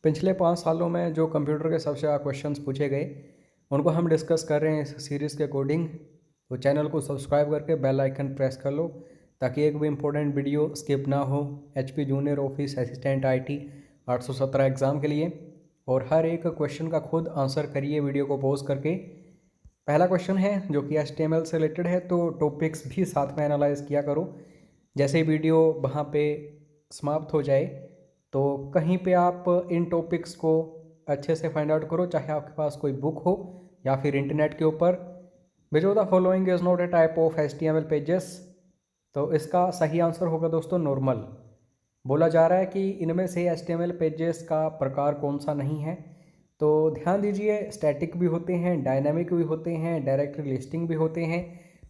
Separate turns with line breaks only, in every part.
पिछले 5 सालों में जो कंप्यूटर के सबसे ज़्यादा क्वेश्चंस पूछे गए उनको हम डिस्कस कर रहे हैं इस सीरीज़ के अकॉर्डिंग। तो चैनल को सब्सक्राइब करके बेल आइकन प्रेस कर लो ताकि एक भी इम्पोर्टेंट वीडियो स्किप ना हो HP junior office assistant IT 817 exam के लिए। और हर एक क्वेश्चन का खुद आंसर करिए वीडियो को पॉज करके। पहला क्वेश्चन है जो कि HTML से रिलेटेड है, तो टॉपिक्स भी साथ में एनालाइज किया करो। जैसे ही वीडियो वहाँ पे समाप्त हो जाए तो कहीं पे आप इन टॉपिक्स को अच्छे से फाइंड आउट करो, चाहे आपके पास कोई बुक हो या फिर इंटरनेट के ऊपर। विच of the following is not a type of HTML pages. तो इसका सही आंसर होगा दोस्तों नॉर्मल। बोला जा रहा है कि इनमें से HTML पेजेस का प्रकार कौन सा नहीं है। तो ध्यान दीजिए, स्टैटिक भी होते हैं, डायनामिक भी होते हैं, डायरेक्टरी लिस्टिंग भी होते हैं,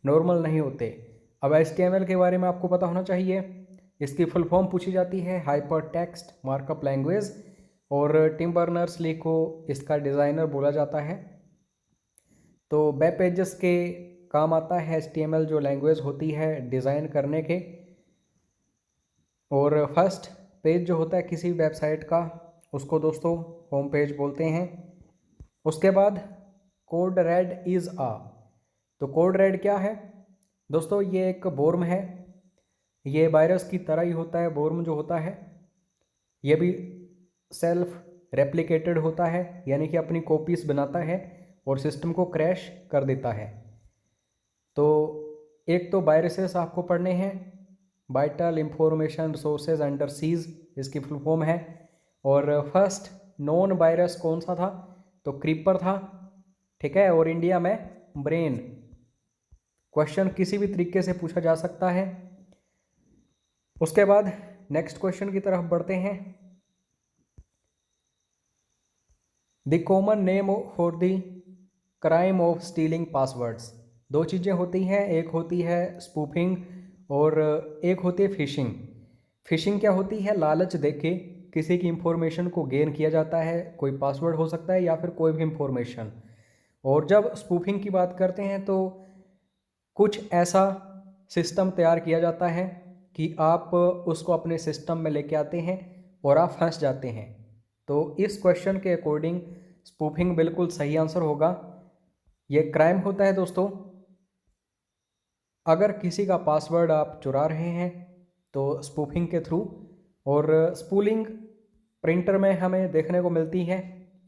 नॉर्मल नहीं होते। अब HTML के बारे में आपको पता होना चाहिए। इसकी फुल फॉर्म पूछी जाती है हाइपर टेक्स्ट मार्कअप लैंग्वेज, और टिम बर्नर्स-ली को इसका डिज़ाइनर बोला जाता है। तो वेब पेजेस के काम आता है HTML जो लैंग्वेज होती है डिज़ाइन करने के। और फर्स्ट पेज जो होता है किसी वेबसाइट का उसको दोस्तों होम पेज बोलते हैं। उसके बाद कोड रेड इज़ आ। तो कोड रेड क्या है दोस्तों? ये एक वॉर्म है, ये वायरस की तरह ही होता है। वॉर्म जो होता है ये भी सेल्फ रेप्लिकेटेड होता है, यानी कि अपनी कॉपीज़ बनाता है और सिस्टम को क्रैश कर देता है। तो एक तो वायरसेस आपको पढ़ने हैं, vital information resources under seize इसकी फुल फॉर्म है। और फर्स्ट नॉन वायरस कौन सा था? तो क्रीपर था, ठीक है। और इंडिया में ब्रेन। क्वेश्चन किसी भी तरीके से पूछा जा सकता है। उसके बाद नेक्स्ट क्वेश्चन की तरफ बढ़ते हैं। The common name for the crime of stealing passwords. दो चीज़ें होती हैं, एक होती है स्पूफिंग और एक होती है फिशिंग। फिशिंग क्या होती है? लालच देके किसी की इंफॉर्मेशन को गेन किया जाता है, कोई पासवर्ड हो सकता है या फिर कोई भी इंफॉर्मेशन। और जब स्पूफिंग की बात करते हैं तो कुछ ऐसा सिस्टम तैयार किया जाता है कि आप उसको अपने सिस्टम में लेके आते हैं और आप फंस जाते हैं। तो इस क्वेश्चन के अकॉर्डिंग स्पूफिंग बिल्कुल सही आंसर होगा। ये क्राइम होता है दोस्तों। अगर किसी का पासवर्ड आप चुरा रहे हैं तो स्पूफिंग के थ्रू। और स्पूलिंग प्रिंटर में हमें देखने को मिलती है,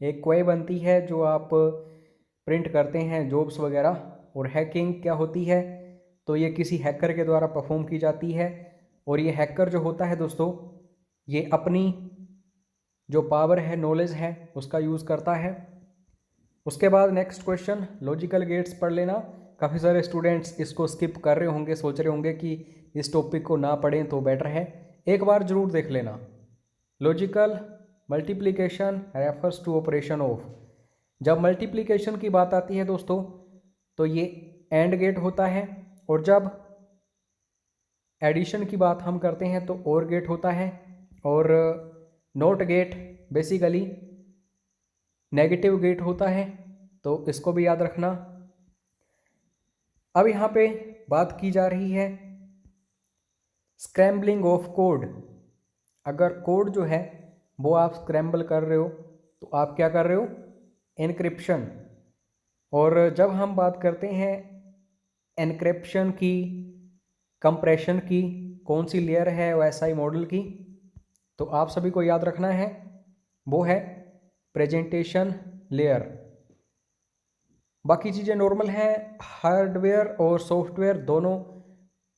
एक क्वे बनती है जो आप प्रिंट करते हैं जॉब्स वगैरह। और हैकिंग क्या होती है? तो ये किसी हैकर के द्वारा परफॉर्म की जाती है। और ये हैकर जो होता है दोस्तों, ये अपनी जो पावर है, नॉलेज है, उसका यूज़ करता है। उसके बाद नेक्स्ट क्वेश्चन लॉजिकल गेट्स पढ़ लेना। काफ़ी सारे स्टूडेंट्स इसको स्किप कर रहे होंगे, सोच रहे होंगे कि इस टॉपिक को ना पढ़ें तो बेटर है। एक बार ज़रूर देख लेना। Logical multiplication refers to operation of. जब मल्टीप्लिकेशन की बात आती है दोस्तों तो ये एंड गेट होता है, और जब एडिशन की बात हम करते हैं तो और गेट होता है। और NOT gate basically negative gate होता है, तो इसको भी याद रखना। अब यहाँ पे बात की जा रही है स्क्रैम्बलिंग ऑफ कोड। अगर कोड जो है वो आप स्क्रैम्बल कर रहे हो तो आप क्या कर रहे हो? एनक्रिप्शन। और जब हम बात करते हैं एनक्रिप्शन की, कंप्रेशन की, कौन सी लेयर है OSI मॉडल की, तो आप सभी को याद रखना है वो है प्रेजेंटेशन लेयर। बाकी चीज़ें नॉर्मल हैं। हार्डवेयर और सॉफ्टवेयर दोनों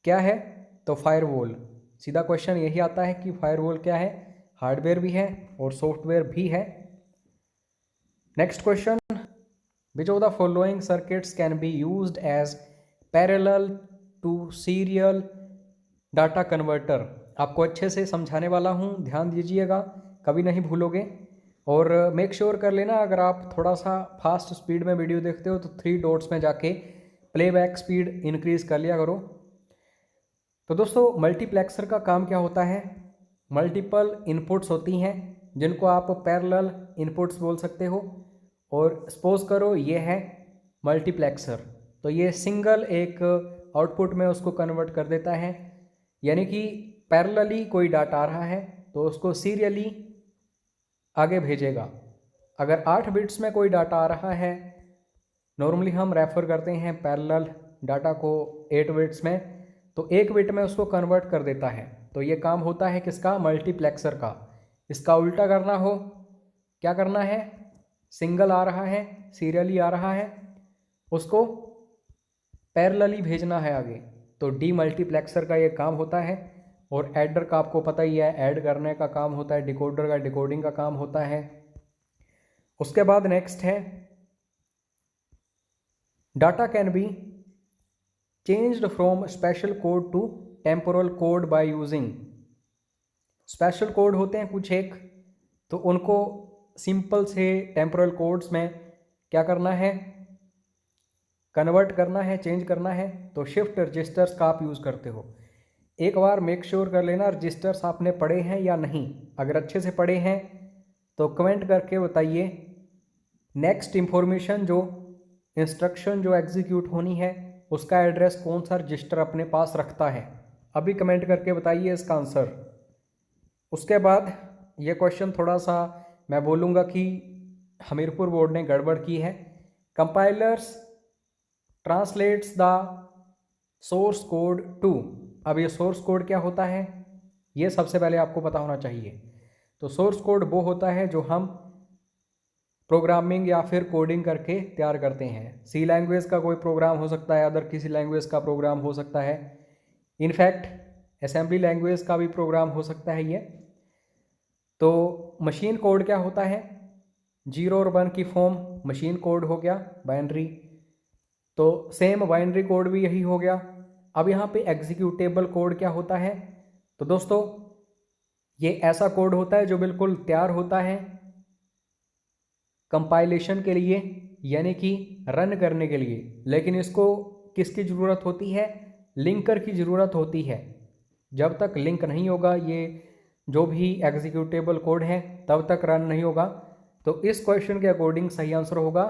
क्या है? तो फायरवॉल। सीधा क्वेश्चन यही आता है कि फायरवॉल क्या है? हार्डवेयर भी है और सॉफ्टवेयर भी है। Next question, which of the following circuits can be used as parallel to serial data converter. आपको अच्छे से समझाने वाला हूँ, ध्यान दीजिएगा, कभी नहीं भूलोगे। और मेक श्योर कर लेना, अगर आप थोड़ा सा फास्ट स्पीड में वीडियो देखते हो तो 3 डॉट्स में जाके प्लेबैक स्पीड इंक्रीज कर लिया करो। तो दोस्तों मल्टीप्लेक्सर का काम क्या होता है? मल्टीपल इनपुट्स होती हैं जिनको आप पैरेलल इनपुट्स बोल सकते हो। और सपोज करो ये है मल्टीप्लेक्सर, तो ये सिंगल एक आउटपुट में उसको कन्वर्ट कर देता है। यानी कि पैरेलली कोई डाटा आ रहा है तो उसको सीरियली आगे भेजेगा। अगर 8 बिट्स में कोई डाटा आ रहा है, नॉर्मली हम रेफ़र करते हैं पैरेलल डाटा को 8 बिट्स में, तो 1 बिट में उसको कन्वर्ट कर देता है। तो ये काम होता है किसका? मल्टीप्लेक्सर का। इसका उल्टा करना हो, क्या करना है? सिंगल आ रहा है, सीरियली आ रहा है, उसको पैरेलली भेजना है आगे। तो डी मल्टीप्लेक्सर का ये काम होता है। और एडर का आपको पता ही है, ऐड करने का काम होता है। डिकोडर का डिकोडिंग का काम होता है। उसके बाद नेक्स्ट है data can be changed from spatial code to temporal code by using. Spatial code होते हैं कुछ एक, तो उनको सिंपल से टेम्पोरल कोड्स में क्या करना है? कन्वर्ट करना है, चेंज करना है। तो शिफ्ट रजिस्टर्स का आप यूज़ करते हो। एक बार मेक श्योर कर लेना रजिस्टर्स आपने पढ़े हैं या नहीं। अगर अच्छे से पढ़े हैं तो कमेंट करके बताइए। नेक्स्ट इंफॉर्मेशन जो इंस्ट्रक्शन जो एग्जीक्यूट होनी है उसका एड्रेस कौन सा रजिस्टर अपने पास रखता है, अभी कमेंट करके बताइए इसका आंसर। उसके बाद ये क्वेश्चन थोड़ा सा मैं बोलूँगा कि हमीरपुर बोर्ड ने गड़बड़ की है। Compilers translates the source code to. अब ये सोर्स कोड क्या होता है, ये सबसे पहले आपको पता होना चाहिए। तो सोर्स कोड वो होता है जो हम प्रोग्रामिंग या फिर कोडिंग करके तैयार करते हैं। सी लैंग्वेज का कोई प्रोग्राम हो सकता है, अदर किसी लैंग्वेज का प्रोग्राम हो सकता है, इनफैक्ट असेंबली लैंग्वेज का भी प्रोग्राम हो सकता है ये। तो मशीन कोड क्या होता है? 0 और 1 की फॉर्म मशीन कोड हो गया, बाइनरी। तो सेम बाइनरी कोड भी यही हो गया। अब यहाँ पे एग्जीक्यूटेबल कोड क्या होता है? तो दोस्तों ये ऐसा कोड होता है जो बिल्कुल तैयार होता है कंपाइलेशन के लिए, यानी कि रन करने के लिए। लेकिन इसको किसकी ज़रूरत होती है? लिंकर की ज़रूरत होती है। जब तक लिंक नहीं होगा ये जो भी एग्जीक्यूटेबल कोड है तब तक रन नहीं होगा। तो इस क्वेश्चन के अकॉर्डिंग सही आंसर होगा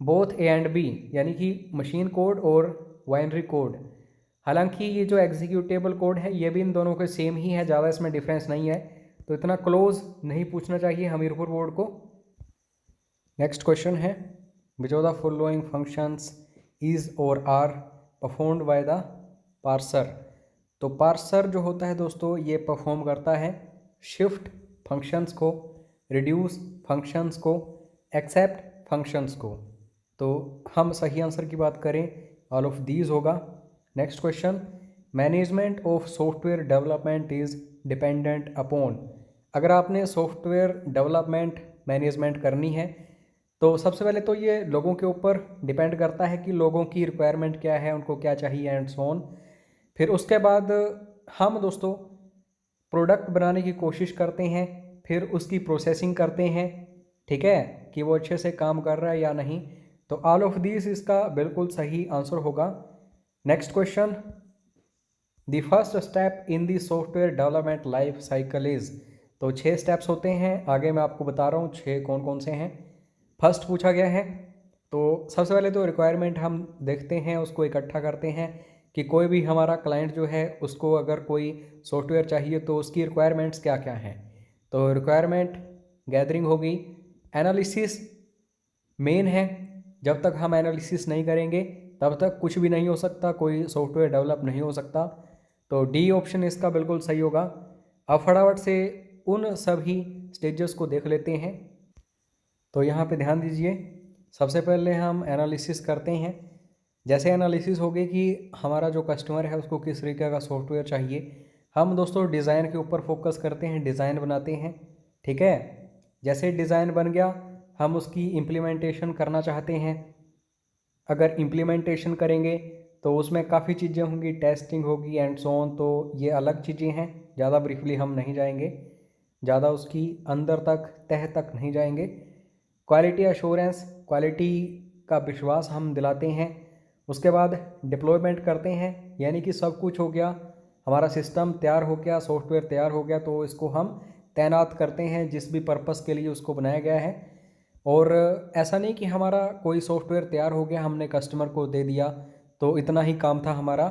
बोथ ए एंड बी, यानी कि मशीन कोड और बाइनरी कोड। हालांकि ये जो एग्जीक्यूटेबल कोड है ये भी इन दोनों के सेम ही है, ज़्यादा इसमें डिफरेंस नहीं है। तो इतना क्लोज नहीं पूछना चाहिए हमीरपुर बोर्ड को। नेक्स्ट क्वेश्चन है which of the following functions is or are performed by the parser. तो पार्सर जो होता है दोस्तों ये परफॉर्म करता है शिफ्ट फंक्शंस को, रिड्यूस फंक्शंस को, एक्सेप्ट फंक्शंस को। तो हम सही आंसर की बात करें ऑल ऑफ दीज होगा। Next question management of software development is dependent upon. अगर आपने सॉफ्टवेयर डेवलपमेंट मैनेजमेंट करनी है तो सबसे पहले तो ये लोगों के ऊपर डिपेंड करता है कि लोगों की रिक्वायरमेंट क्या है, उनको क्या चाहिए एंड सो ऑन। फिर उसके बाद हम दोस्तों प्रोडक्ट बनाने की कोशिश करते हैं, फिर उसकी प्रोसेसिंग करते हैं, ठीक है, कि वो अच्छे से काम कर रहा है या नहीं। तो ऑल ऑफ दिस इसका बिल्कुल सही आंसर होगा। Next question the first step in the software development life cycle is. तो 6 स्टेप्स होते हैं, आगे मैं आपको बता रहा हूँ 6 कौन कौन से हैं। फर्स्ट पूछा गया है तो सबसे पहले तो रिक्वायरमेंट हम देखते हैं, उसको इकट्ठा करते हैं कि कोई भी हमारा क्लाइंट जो है उसको अगर कोई सॉफ्टवेयर चाहिए तो उसकी रिक्वायरमेंट्स क्या क्या हैं। तो रिक्वायरमेंट गैदरिंग होगी। एनालिसिस मेन है, जब तक हम एनालिसिस नहीं करेंगे तब तक कुछ भी नहीं हो सकता, कोई सॉफ्टवेयर डेवलप नहीं हो सकता। तो डी ऑप्शन इसका बिल्कुल सही होगा। अब फटाफट से उन सभी स्टेजेस को देख लेते हैं। तो यहाँ पे ध्यान दीजिए, सबसे पहले हम एनालिसिस करते हैं। जैसे एनालिसिस हो गई कि हमारा जो कस्टमर है उसको किस तरीके का सॉफ्टवेयर चाहिए, हम दोस्तों डिज़ाइन के ऊपर फोकस करते हैं, डिज़ाइन बनाते हैं, ठीक है। जैसे डिज़ाइन बन गया हम उसकी इम्प्लीमेंटेशन करना चाहते हैं। अगर इम्प्लीमेंटेशन करेंगे तो उसमें काफ़ी चीज़ें होंगी, टेस्टिंग होगी एंड सो ऑन। तो ये अलग चीज़ें हैं, ज़्यादा ब्रीफली हम नहीं जाएंगे, ज़्यादा उसकी अंदर तक तह तक नहीं जाएंगे। क्वालिटी एश्योरेंस, क्वालिटी का विश्वास हम दिलाते हैं। उसके बाद डिप्लॉयमेंट करते हैं, यानी कि सब कुछ हो गया, हमारा सिस्टम तैयार हो गया, सॉफ्टवेयर तैयार हो गया, तो इसको हम तैनात करते हैं जिस भी पर्पस के लिए उसको बनाया गया है। और ऐसा नहीं कि हमारा कोई सॉफ्टवेयर तैयार हो गया, हमने कस्टमर को दे दिया तो इतना ही काम था हमारा,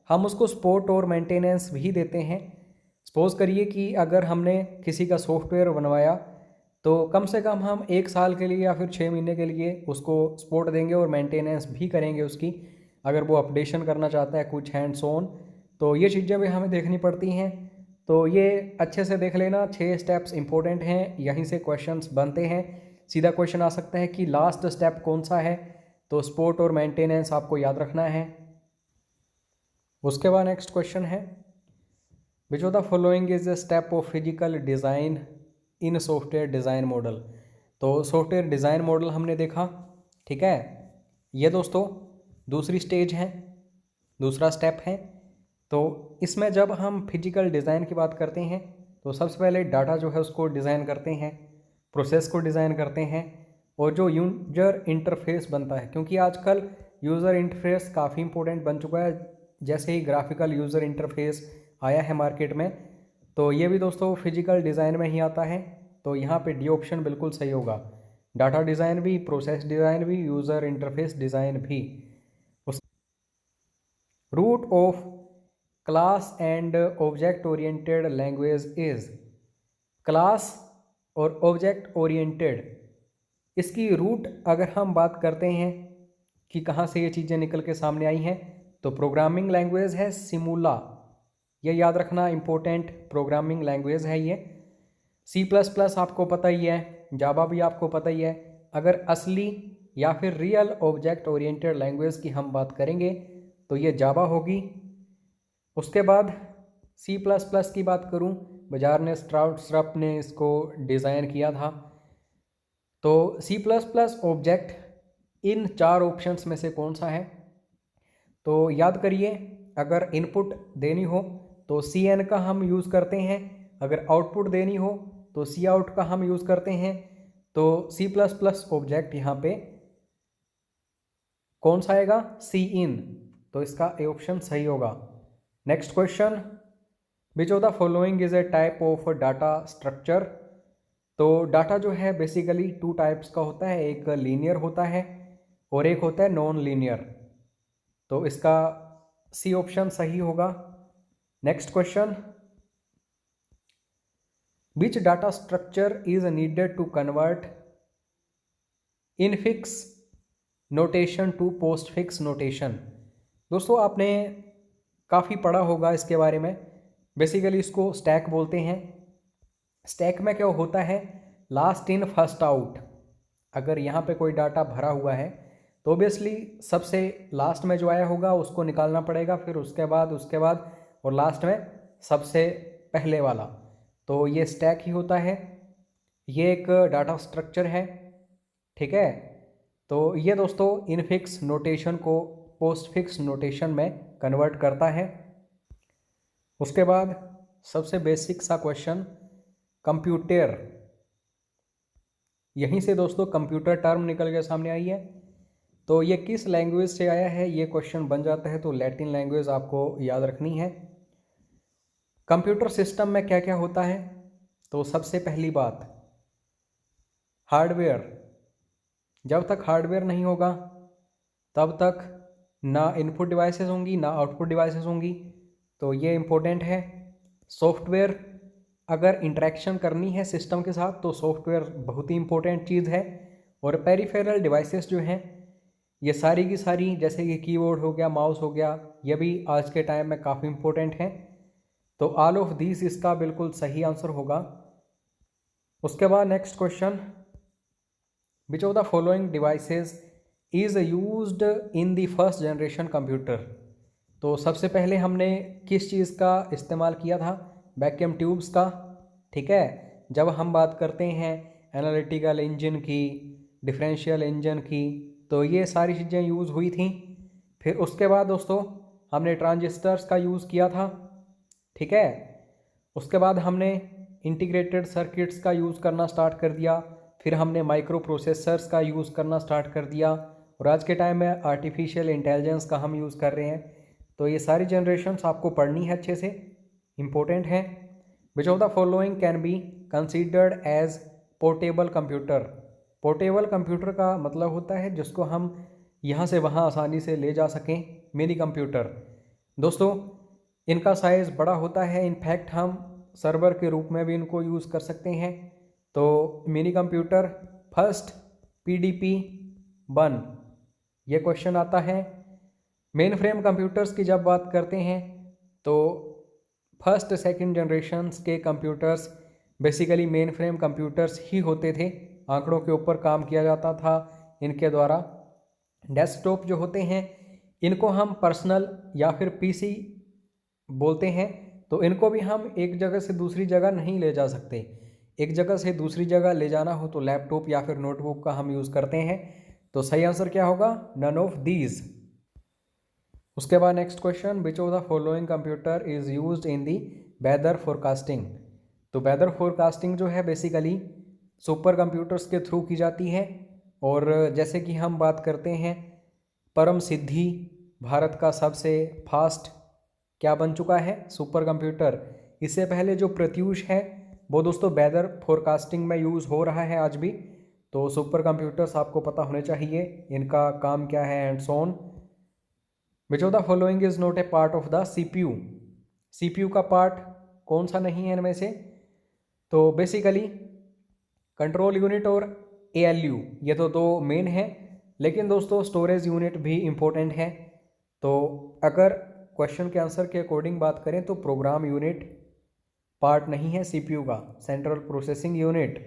हम उसको सपोर्ट और मेंटेनेंस भी देते हैं। सपोज़ करिए कि अगर हमने किसी का सॉफ्टवेयर बनवाया तो कम से कम हम 1 साल के लिए या फिर 6 महीने के लिए उसको सपोर्ट देंगे और मेंटेनेंस भी करेंगे उसकी, अगर वो अपडेशन करना चाहता है कुछ हैंड्स ऑन, तो ये चीज़ें भी हमें देखनी पड़ती हैं। तो ये अच्छे से देख लेना, 6 स्टेप्स इंपॉर्टेंट हैं, यहीं से क्वेश्चंस बनते हैं। सीधा क्वेश्चन आ सकता है कि लास्ट स्टेप कौन सा है, तो सपोर्ट और मेंटेनेंस आपको याद रखना है। उसके बाद नेक्स्ट क्वेश्चन है, which of the following is the step of physical design in software design model. तो सॉफ्टवेयर डिज़ाइन मॉडल हमने देखा, ठीक है। ये दोस्तों दूसरी स्टेज है, दूसरा स्टेप है। तो इसमें जब हम फिजिकल डिज़ाइन की बात करते हैं तो सबसे पहले डाटा जो है उसको डिज़ाइन करते हैं, प्रोसेस को डिज़ाइन करते हैं, और जो यूजर इंटरफेस बनता है, क्योंकि आजकल यूज़र इंटरफेस काफ़ी इंपॉर्टेंट बन चुका है। जैसे ही ग्राफिकल यूज़र इंटरफेस आया है मार्केट में, तो ये भी दोस्तों फिजिकल डिज़ाइन में ही आता है। तो यहाँ पे डी ऑप्शन बिल्कुल सही होगा, डाटा डिज़ाइन भी, प्रोसेस डिज़ाइन भी, यूज़र इंटरफेस डिज़ाइन भी। Root of class and object oriented language is. Class और ऑब्जेक्ट ओरिएंटेड, इसकी रूट अगर हम बात करते हैं कि कहाँ से ये चीज़ें निकल के सामने आई हैं, तो प्रोग्रामिंग लैंग्वेज है सिमुला, ये याद रखना, इम्पोर्टेंट प्रोग्रामिंग लैंग्वेज है ये। सी प्लस प्लस आपको पता ही है, जावा भी आपको पता ही है। अगर असली या फिर रियल ऑब्जेक्ट ओरिएंटेड लैंग्वेज की हम बात करेंगे तो ये जावा होगी। उसके बाद सी प्लस प्लस की बात करूं, बाजार ने स्ट्राउड ने इसको डिज़ाइन किया था। तो C plus plus object in 4 options में से कौन सा है, तो याद करिए, अगर इनपुट देनी हो तो सी एन का हम यूज़ करते हैं, अगर आउटपुट देनी हो तो सी आउट का हम यूज़ करते हैं। तो सी प्लस प्लस ऑब्जेक्ट यहाँ पे कौन सा आएगा, सी इन, तो इसका ए ऑप्शन सही होगा। Next question, which of the following is a type of data structure. तो डाटा जो है बेसिकली 2 टाइप्स का होता है, एक लीनियर होता है और एक होता है नॉन लीनियर, तो इसका सी ऑप्शन सही होगा। Next question, which data structure is needed to convert infix notation to postfix notation. दोस्तों आपने काफ़ी पढ़ा होगा इसके बारे में, बेसिकली इसको स्टैक बोलते हैं। स्टैक में क्या होता है, लास्ट इन फर्स्ट आउट। अगर यहाँ पे कोई डाटा भरा हुआ है तो ऑब्वियसली सबसे लास्ट में जो आया होगा उसको निकालना पड़ेगा, फिर उसके बाद और लास्ट में सबसे पहले वाला, तो ये स्टैक ही होता है। ये एक डाटा स्ट्रक्चर है, ठीक है। तो ये दोस्तों इनफिक्स नोटेशन को पोस्टफिक्स नोटेशन में कन्वर्ट करता है। उसके बाद सबसे बेसिक सा क्वेश्चन, कंप्यूटर, यहीं से दोस्तों कंप्यूटर टर्म निकल के सामने आई है। तो ये किस लैंग्वेज से आया है, ये क्वेश्चन बन जाता है, तो लैटिन लैंग्वेज आपको याद रखनी है। कंप्यूटर सिस्टम में क्या क्या होता है, तो सबसे पहली बात हार्डवेयर। जब तक हार्डवेयर नहीं होगा तब तक ना इनपुट डिवाइसेस होंगी ना आउटपुट डिवाइसेस होंगी, तो ये इम्पोर्टेंट है। सॉफ्टवेयर, अगर इंटरेक्शन करनी है सिस्टम के साथ तो सॉफ्टवेयर बहुत ही इंपॉर्टेंट चीज़ है। और पेरिफेरल डिवाइसेस जो हैं ये सारी की सारी, जैसे कि कीबोर्ड हो गया, माउस हो गया, ये भी आज के टाइम में काफ़ी इंपॉर्टेंट हैं। तो ऑल ऑफ दिस इसका बिल्कुल सही आंसर होगा। उसके बाद next question, which of the following devices is used in the first generation computer. तो सबसे पहले हमने किस चीज़ का इस्तेमाल किया था, वैक्यूम ट्यूब्स का, ठीक है। जब हम बात करते हैं एनालिटिकल इंजन की, डिफरेंशियल इंजन की, तो ये सारी चीज़ें यूज़ हुई थी। फिर उसके बाद दोस्तों हमने ट्रांजिस्टर्स का यूज़ किया था, ठीक है। उसके बाद हमने इंटीग्रेटेड सर्किट्स का यूज़ करना स्टार्ट कर दिया, फिर हमने माइक्रो प्रोसेसर्स का यूज़ करना स्टार्ट कर दिया, और आज के टाइम में आर्टिफिशियल इंटेलिजेंस का हम यूज़ कर रहे हैं। तो ये सारी जनरेशन्स आपको पढ़नी है, अच्छे से इम्पोर्टेंट है। Which of the following can be considered as portable computer. Portable computer का मतलब होता है जिसको हम यहाँ से वहाँ आसानी से ले जा सकें, मिनी कंप्यूटर। दोस्तों इनका साइज़ बड़ा होता है, इनफैक्ट हम सर्वर के रूप में भी इनको यूज़ कर सकते हैं। तो मिनी कंप्यूटर फर्स्ट PDP 1 ये क्वेश्चन आता है। मेन फ्रेम कंप्यूटर्स की जब बात करते हैं तो फर्स्ट सेकंड जनरेशन्स के computers basically mainframe computers ही होते थे, आंकड़ों के ऊपर काम किया जाता था इनके द्वारा। डेस्कटॉप जो होते हैं इनको हम पर्सनल या फिर PC बोलते हैं, तो इनको भी हम एक जगह से दूसरी जगह नहीं ले जा सकते। एक जगह से दूसरी जगह ले जाना हो तो लैपटॉप या फिर नोटबुक का हम यूज़ करते हैं। तो सही आंसर क्या होगा? None of these. उसके बाद next question, which of the following computer is used in the weather forecasting. तो वेदर फोरकास्टिंग जो है बेसिकली सुपर कंप्यूटर्स के थ्रू की जाती है। और जैसे कि हम बात करते हैं परम सिद्धि भारत का सबसे फास्ट क्या बन चुका है? Super computer. इससे पहले जो प्रत्यूष है वो दोस्तों वेदर फोरकास्टिंग में यूज़ हो रहा है आज भी। तो सुपर कंप्यूटर्स आपको पता होने चाहिए इनका काम क्या है and so on. Which of the following is not a part of the CPU। CPU का पार्ट कौन सा नहीं है इनमें से? तो बेसिकली कंट्रोल यूनिट और ALU ये तो दो मेन है, लेकिन दोस्तों स्टोरेज यूनिट भी इम्पोर्टेंट है। तो अगर क्वेश्चन के आंसर के अकॉर्डिंग बात करें तो प्रोग्राम यूनिट पार्ट नहीं है CPU का, central processing unit.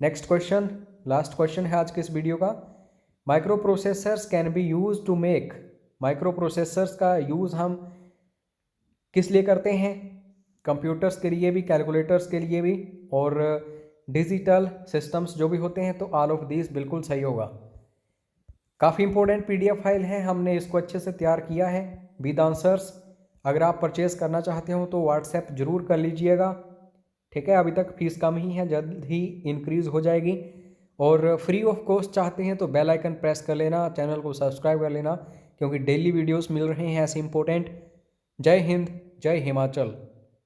Next question, last question है आज के इस वीडियो का। Micro processors can be use to make. Micro processors का यूज़ हम किस लिए करते हैं? कंप्यूटर्स के लिए भी, कैलकुलेटर्स के लिए भी, और डिजिटल सिस्टम्स जो भी होते हैं। तो ऑल ऑफ दीज बिल्कुल सही होगा। काफ़ी इंपॉर्टेंट PDF फाइल है, हमने इसको अच्छे से तैयार किया है विद आंसर्स। अगर आप परचेज़ करना चाहते हो तो व्हाट्सएप ज़रूर कर लीजिएगा, ठीक है। अभी तक फीस कम ही है, जल्द ही इंक्रीज़ हो जाएगी। और फ्री ऑफ कॉस्ट चाहते हैं तो बेल आइकन प्रेस कर लेना, चैनल को सब्सक्राइब कर लेना, क्योंकि डेली वीडियोस मिल रहे हैं ऐसे इंपॉर्टेंट। जय हिंद, जय हिमाचल।